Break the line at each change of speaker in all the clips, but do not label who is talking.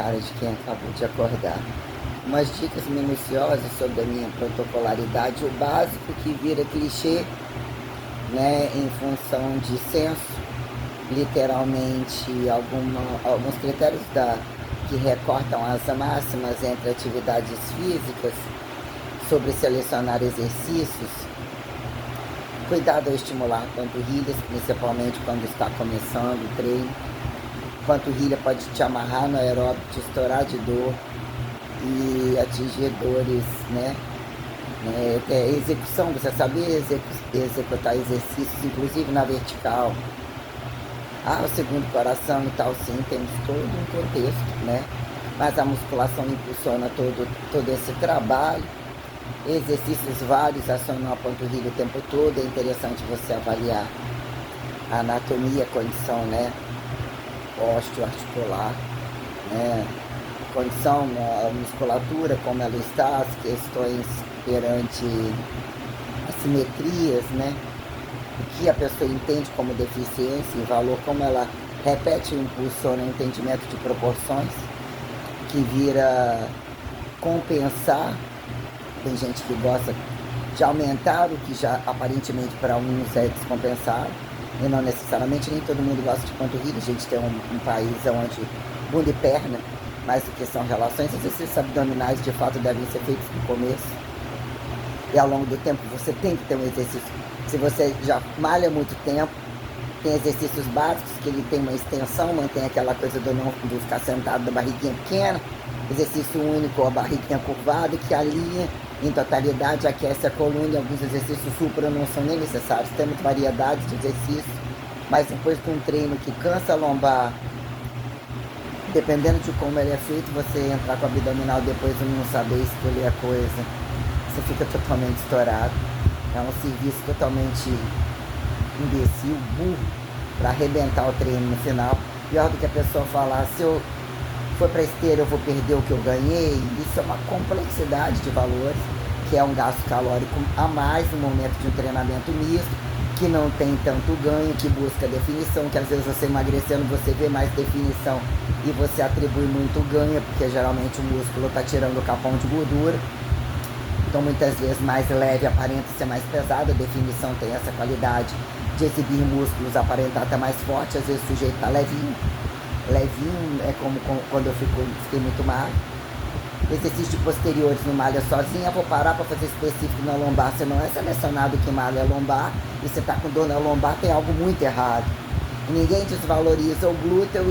cara de quem acabou de acordar. Umas dicas minuciosas sobre a minha protocolaridade, o básico que vira clichê, né, em função de senso, literalmente alguns critérios que recortam as máximas entre atividades físicas, sobre selecionar exercícios, cuidado ao estimular panturrilhas, principalmente quando está começando o treino. Panturrilha pode te amarrar no aeróbico, te estourar de dor e atingir dores, né? Execução, você saber executar exercícios, inclusive na vertical. O segundo coração e tal, sim, temos todo um contexto, né? Mas a musculação impulsiona todo esse trabalho. Exercícios vários acionam a panturrilha o tempo todo. É interessante você avaliar a anatomia, a condição, né, osteoarticular, né, condição, a musculatura, como ela está, as questões perante assimetrias, né, o que a pessoa entende como deficiência e valor, como ela repete e impulsiona o entendimento de proporções, que vira compensar. Tem gente que gosta de aumentar o que já aparentemente para uns é descompensado, e não necessariamente, nem todo mundo gosta de panturrilha. A gente tem um país onde bunda e perna, mais do que são relações, exercícios abdominais de fato devem ser feitos no começo. E ao longo do tempo você tem que ter um exercício. Se você já malha muito tempo, tem exercícios básicos que ele tem uma extensão, mantém aquela coisa do ficar sentado da barriguinha pequena, exercício único, a barriguinha curvada, que alinha em totalidade, aquece a coluna, e alguns exercícios supra não são nem necessários. Temos variedades de exercícios, mas depois de um treino que cansa a lombar, dependendo de como ele é feito, você entrar com o abdominal depois e não saber escolher a coisa, você fica totalmente estourado. É um serviço totalmente imbecil, burro, para arrebentar o treino no final. Pior do que a pessoa falar, se eu for para esteira eu vou perder o que eu ganhei. Isso é uma complexidade de valores, que é um gasto calórico a mais no momento de um treinamento misto, que não tem tanto ganho, que busca definição, que às vezes você emagrecendo você vê mais definição e você atribui muito ganho, porque geralmente o músculo está tirando o capão de gordura. Então muitas vezes mais leve aparenta ser mais pesado, a definição tem essa qualidade de exibir músculos, aparentar estar mais forte, às vezes o sujeito está levinho. Levinho é como quando eu fiquei muito magro. Exercício de posteriores no malha sozinha, vou parar para fazer específico na lombar. Você não é selecionado que malha é lombar e você está com dor na lombar, tem algo muito errado. E ninguém desvaloriza o glúteo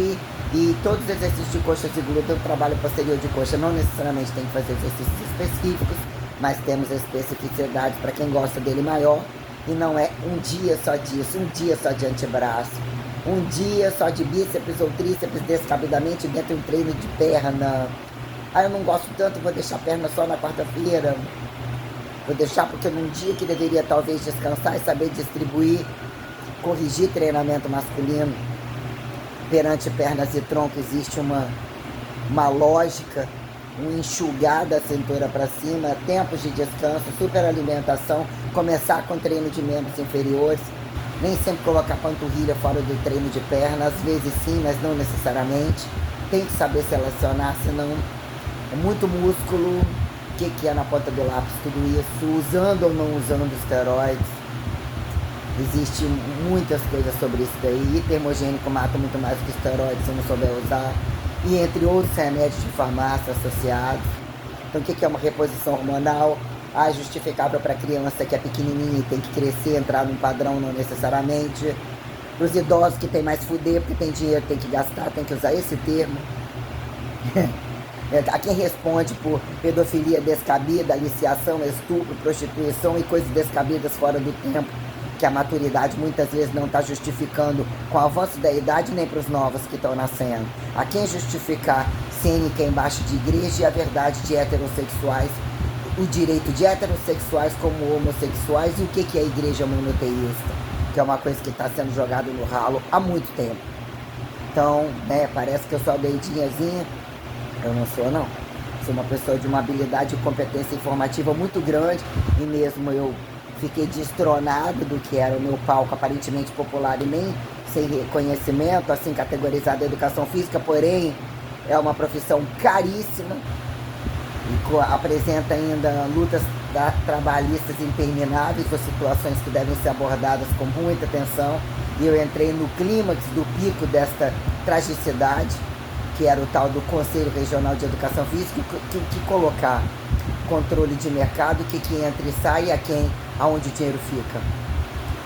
e todos os exercícios de coxas e glúteo, trabalho posterior de coxa, não necessariamente tem que fazer exercícios específicos, mas temos a especificidade para quem gosta dele maior, e não é um dia só disso, um dia só de antebraço, um dia só de bíceps ou tríceps descabidamente dentro de um treino de perna. Eu não gosto tanto, vou deixar a perna só na quarta-feira, vou deixar porque num dia que deveria talvez descansar e saber distribuir, corrigir treinamento masculino perante pernas e tronco, existe uma lógica, um enxugar da cintura para cima, tempos de descanso, superalimentação, começar com treino de membros inferiores, nem sempre colocar panturrilha fora do treino de perna, às vezes sim, mas não necessariamente, tem que saber selecionar, senão é muito músculo. O que é na ponta do lápis tudo isso, usando ou não usando esteroides, existe muitas coisas sobre isso daí. Hipermogênico mata muito mais do que esteroides se não souber usar, e entre outros remédios de farmácia associados. Então o que é uma reposição hormonal? É justificável para criança que é pequenininha e tem que crescer, entrar num padrão, não necessariamente. Para os idosos que tem mais fuder, porque tem dinheiro, tem que gastar, tem que usar esse termo. A quem responde por pedofilia descabida, aliciação, estupro, prostituição e coisas descabidas fora do tempo, que a maturidade muitas vezes não está justificando com o avanço da idade, nem para os novos que estão nascendo. A quem justificar cênica embaixo de igreja e a verdade de heterossexuais, o direito de heterossexuais como homossexuais, e o que é a igreja monoteísta, que é uma coisa que está sendo jogada no ralo há muito tempo. Então, parece que eu sou a doidinhazinha. Eu não sou, não. Sou uma pessoa de uma habilidade e competência informativa muito grande, e mesmo eu fiquei destronado do que era o meu palco aparentemente popular e nem sem reconhecimento, assim, categorizado a educação física, porém é uma profissão caríssima e apresenta ainda lutas trabalhistas intermináveis ou situações que devem ser abordadas com muita atenção. E eu entrei no clímax do pico desta tragicidade, que era o tal do Conselho Regional de Educação Física, que colocar controle de mercado, o que entra e sai, aonde o dinheiro fica,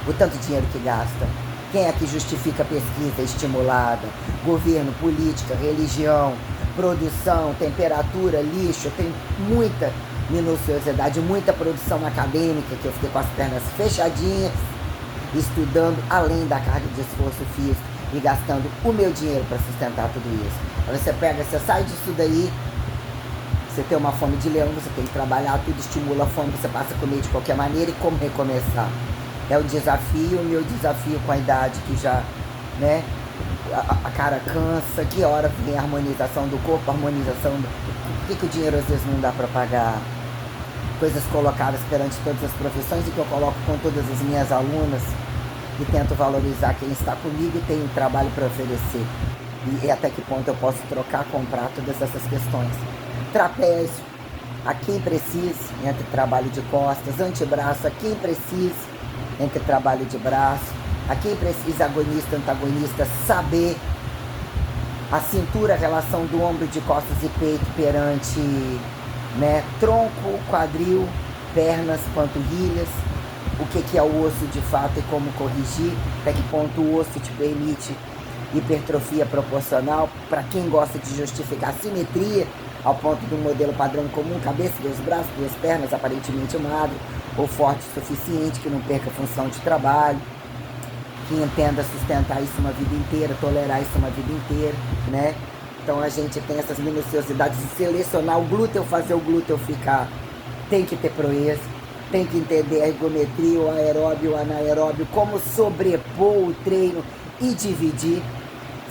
o tanto de dinheiro que gasta. Quem é que justifica a pesquisa estimulada? Governo, política, religião, produção, temperatura, lixo. Tem muita minuciosidade, muita produção acadêmica, que eu fiquei com as pernas fechadinhas, estudando além da carga de esforço físico e gastando o meu dinheiro para sustentar tudo isso. Aí você sai disso daí, você tem uma fome de leão, você tem que trabalhar, tudo estimula a fome, você passa a comer de qualquer maneira e como recomeçar. É o desafio, o meu desafio com a idade que já, né, a cara cansa, que hora vem a harmonização do corpo, a harmonização do... Por que o dinheiro às vezes não dá para pagar? Coisas colocadas perante todas as profissões e que eu coloco com todas as minhas alunas e tento valorizar quem está comigo e tem um trabalho para oferecer. E até que ponto eu posso trocar, comprar todas essas questões. Trapézio, a quem precisa, entre trabalho de costas, antebraço, a quem precisa, entre trabalho de braço, a quem precisa, agonista, antagonista, saber a cintura, a relação do ombro, de costas e peito perante, né, tronco, quadril, pernas, panturrilhas, o que é o osso de fato e como corrigir, até que ponto o osso te permite hipertrofia proporcional, para quem gosta de justificar simetria, ao ponto do modelo padrão comum, cabeça, 2 braços, 2 pernas, aparentemente magro, ou forte o suficiente, que não perca a função de trabalho, que entenda sustentar isso uma vida inteira, tolerar isso uma vida inteira, né? Então a gente tem essas minuciosidades de selecionar o glúteo, fazer o glúteo ficar, tem que ter proeza, tem que entender a ergometria, o aeróbio, o anaeróbio, como sobrepor o treino e dividir,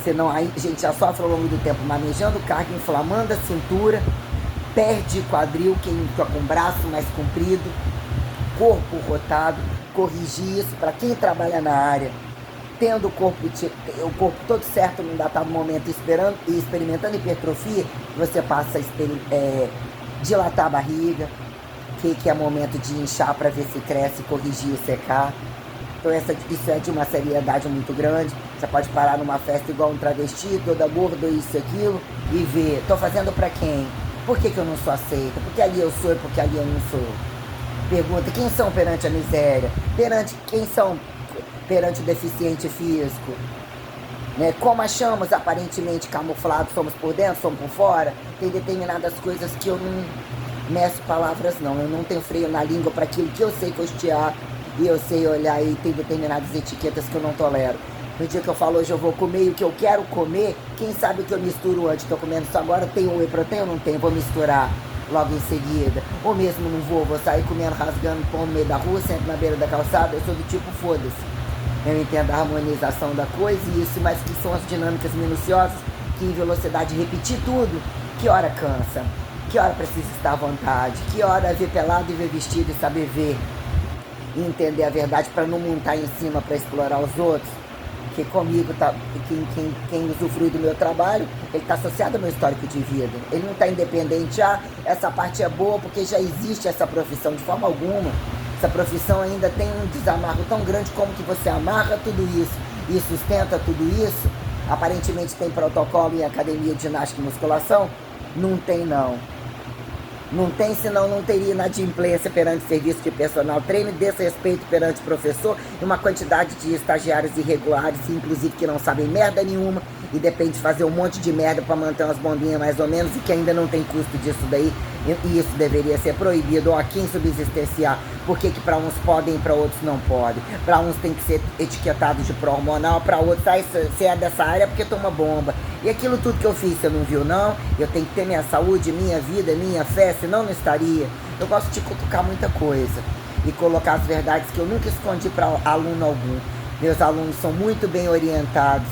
senão a gente já sofre ao longo do tempo manejando carga, inflamando a cintura, perde quadril, quem fica com o braço mais comprido, corpo rotado. Corrigir isso para quem trabalha na área, tendo o corpo todo certo num dado momento, esperando e experimentando hipertrofia, você passa a dilatar a barriga, que é momento de inchar para ver se cresce, corrigir e secar. Então isso é de uma seriedade muito grande. Você pode parar numa festa igual um travesti, toda gorda, isso e aquilo, e ver, tô fazendo para quem? Por que eu não sou aceita? Porque ali eu sou e porque ali eu não sou? Pergunta, quem são perante a miséria? Quem são perante o deficiente físico? Né? Como achamos aparentemente camuflados, somos por dentro, somos por fora? Tem determinadas coisas que eu não meço palavras não, eu não tenho freio na língua para aquilo que eu sei custear e eu sei olhar, e tem determinadas etiquetas que eu não tolero. No dia que eu falo hoje eu vou comer e o que eu quero comer, quem sabe o que eu misturo antes? Estou comendo isso agora, tem whey protein ou não tem? Vou misturar logo em seguida, ou mesmo não vou sair comendo, rasgando pão no meio da rua, sempre na beira da calçada. Eu sou do tipo foda-se, eu entendo a harmonização da coisa e isso, mas que são as dinâmicas minuciosas, que em velocidade repetir tudo, que hora cansa, que hora precisa estar à vontade, que hora é ver pelado e ver vestido e saber ver e entender a verdade para não montar em cima para explorar os outros. Que comigo, quem usufrui do meu trabalho, ele está associado ao meu histórico de vida. Ele não está independente, essa parte é boa porque já existe essa profissão, de forma alguma. Essa profissão ainda tem um desamarro tão grande como que você amarra tudo isso e sustenta tudo isso. Aparentemente tem protocolo em academia de ginástica e musculação? Não tem não. Não tem, senão não teria inadimplência perante serviço de personal treino, desrespeito perante professor e uma quantidade de estagiários irregulares, inclusive que não sabem merda nenhuma e depende de fazer um monte de merda para manter umas bombinhas mais ou menos e que ainda não tem custo disso daí, e isso deveria ser proibido. Ou aqui em subsistenciar, por que para uns podem e para outros não podem? Para uns tem que ser etiquetado de pró-hormonal, para outros, você é dessa área porque toma bomba. E aquilo tudo que eu fiz, você não viu não? Eu tenho que ter minha saúde, minha vida, minha fé, senão não estaria. Eu gosto de cutucar muita coisa e colocar as verdades que eu nunca escondi para aluno algum. Meus alunos são muito bem orientados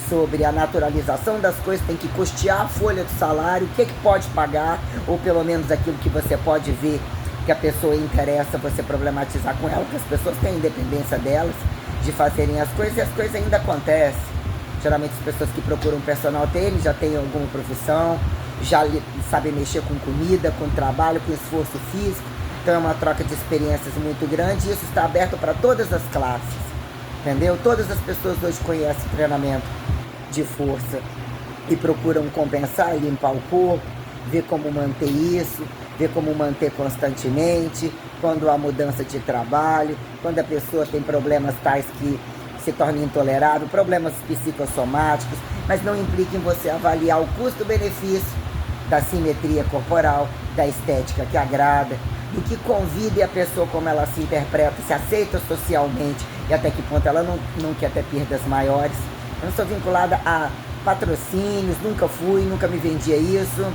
sobre a naturalização das coisas, tem que custear a folha do salário, o que pode pagar, ou pelo menos aquilo que você pode ver que a pessoa interessa você problematizar com ela, porque as pessoas têm a independência delas de fazerem as coisas e as coisas ainda acontecem. Geralmente as pessoas que procuram personal trainer já têm alguma profissão, já sabem mexer com comida, com trabalho, com esforço físico. Então é uma troca de experiências muito grande e isso está aberto para todas as classes, entendeu? Todas as pessoas hoje conhecem treinamento de força e procuram compensar, limpar o corpo, ver como manter isso, ver como manter constantemente, quando há mudança de trabalho, quando a pessoa tem problemas tais que se torna intolerável, problemas psicossomáticos, mas não implica em você avaliar o custo-benefício da simetria corporal, da estética que agrada, do que convida a pessoa como ela se interpreta, se aceita socialmente e até que ponto ela não quer ter perdas maiores. Eu não sou vinculada a patrocínios, nunca fui, nunca me vendia isso,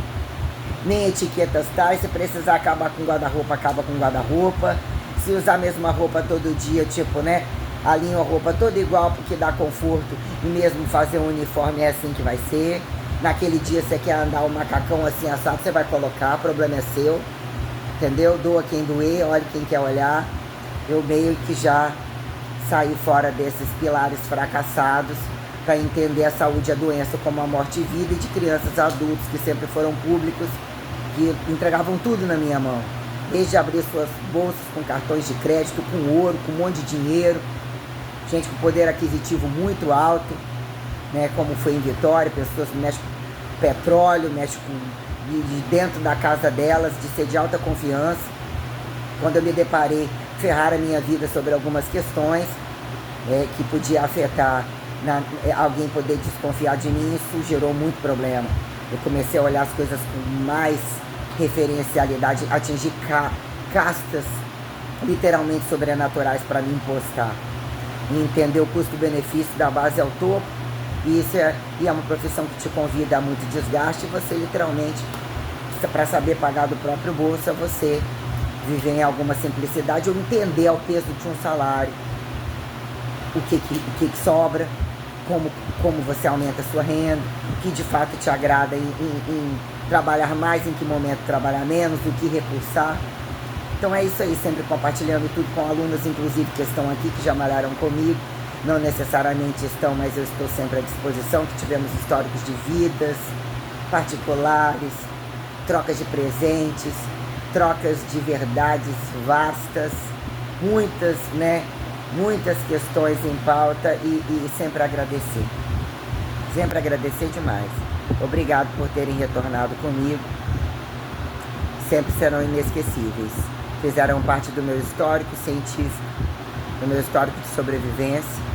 nem etiquetas tais. Se precisar acabar com guarda-roupa, acaba com guarda-roupa. Se usar a mesma roupa todo dia, tipo, né, alinha a roupa toda igual porque dá conforto e mesmo fazer um uniforme é assim que vai ser. Naquele dia você quer andar o macacão assim assado, você vai colocar, o problema é seu, entendeu? Doa quem doer, olhe quem quer olhar. Eu meio que já saí fora desses pilares fracassados para entender a saúde e a doença como a morte e vida, e de crianças e adultos que sempre foram públicos, que entregavam tudo na minha mão, desde abrir suas bolsas com cartões de crédito, com ouro, com um monte de dinheiro, gente com poder aquisitivo muito alto, né, como foi em Vitória, pessoas que mexem com petróleo, mexem com de dentro da casa delas, de ser de alta confiança. Quando eu me deparei, ferrar a minha vida sobre algumas questões que podia afetar alguém poder desconfiar de mim, isso gerou muito problema. Eu comecei a olhar as coisas com mais referencialidade, atingir castas literalmente sobrenaturais para me impostar. E entender o custo-benefício da base ao topo. E isso é uma profissão que te convida a muito desgaste, e você literalmente, para saber pagar do próprio bolso, você viver em alguma simplicidade ou entender ao peso de um salário o que sobra, como você aumenta a sua renda, o que de fato te agrada em trabalhar mais, em que momento trabalhar menos, o que recursar. Então é isso aí, sempre compartilhando tudo com alunos, inclusive que estão aqui, que já malharam comigo, não necessariamente estão, mas eu estou sempre à disposição, que tivemos históricos de vidas particulares, trocas de presentes, trocas de verdades vastas, muitas, né? Muitas questões em pauta e sempre agradecer demais. Obrigado por terem retornado comigo, sempre serão inesquecíveis, fizeram parte do meu histórico científico, do meu histórico de sobrevivência,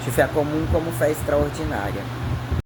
de fé comum como fé extraordinária.